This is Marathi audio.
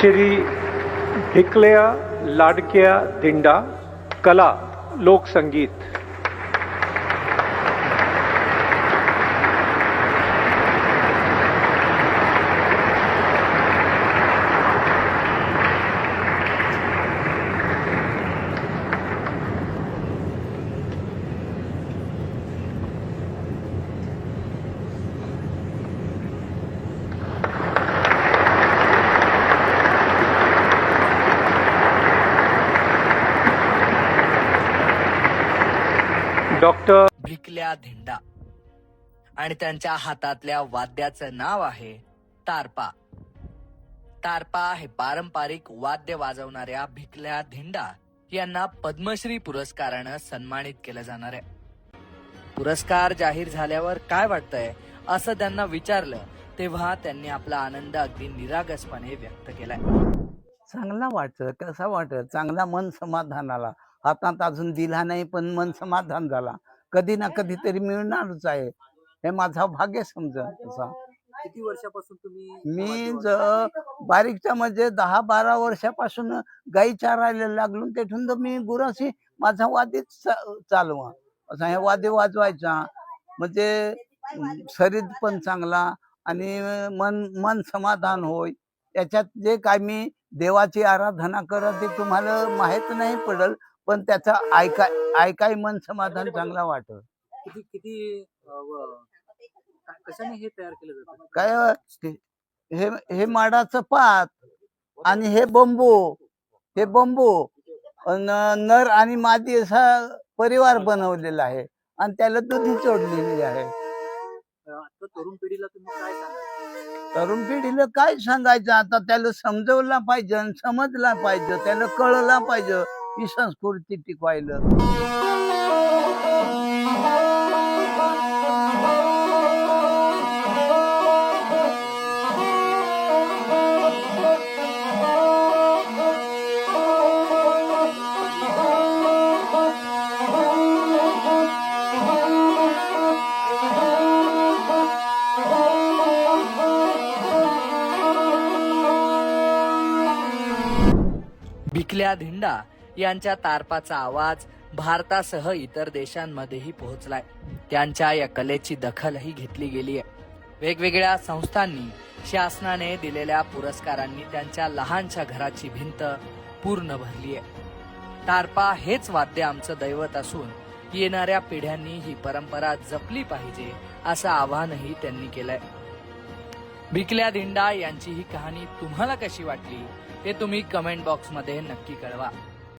श्री भिकल्या लाडक्या दिंडा कला लोकसंगीत। डॉक्टर भिकल्या धिंडा आणि त्यांच्या हातातल्या वाद्याचं नाव आहे तारपा। तारपा हे पारंपरिक वाद्य वाजवणाऱ्या भिकल्या धिंडा यांना पद्मश्री पुरस्कारानं सन्मानित केलं जाणार आहे। पुरस्कार जाहीर झाल्यावर काय वाटतंय असं त्यांना विचारलं तेव्हा त्यांनी आपला आनंद अगदी निरागसपणे व्यक्त केलाय। चांगला वाटत, कसा वाटत, चांगला मन समाधानाला। हातात अजून दिला नाही पण मन समाधान झाला। कधी ना कधी तरी मिळणारच आहे, हे माझा भाग्य समजा। किती वर्षापासून तुम्ही मी बारीकच्या म्हणजे 10-12 वर्षापासून गाई चारायला लागलो, तेथून तर मी गुराशी माझा वाद्यच चालवा असा हे वाद्य वाजवायचा। म्हणजे शरीर पण चांगला आणि मन समाधान होय। त्याच्यात जे काय मी देवाची आराधना करत ते तुम्हाला माहित नाही पडल, पण त्याचा ऐकाय मन समाधान चांगला वाटत। किती किती कशाने हे तयार केलं जातं? काय हे माडाचं पात आणि हे बंबू नर आणि मादी असा परिवार बनवलेला आहे आणि त्याला दुधी चोडलेली आहे। आता तरुण पिढीला तुम्ही काय सांगाल? तरुण पिढीला काय सांगायचं, आता त्याला समजवला पाहिजे, समजला पाहिजे, त्याला कळला पाहिजे ही संस्कृती टिकवायला। भिकल्या धिंडा यांच्या तारपाचा आवाज भारतासह इतर देशांमध्येही पोहोचलाय। त्यांच्या या कलेची दखलही घेतली गेली आहे। वेगवेगळ्या संस्थांनी शासनाने दिलेल्या पुरस्कारांनी त्यांच्या लहानशा घराची भिंत पूर्ण भरली आहे। तारपा हेच वाद्य आमचं दैवत असून येणाऱ्या पिढ्यांनी ही परंपरा जपली पाहिजे असं आवाहनही त्यांनी केलंय। भिकल्या धिंडा यांची ही कहाणी तुम्हाला कशी वाटली ते तुम्ही कमेंट बॉक्समध्ये नक्की कळवा।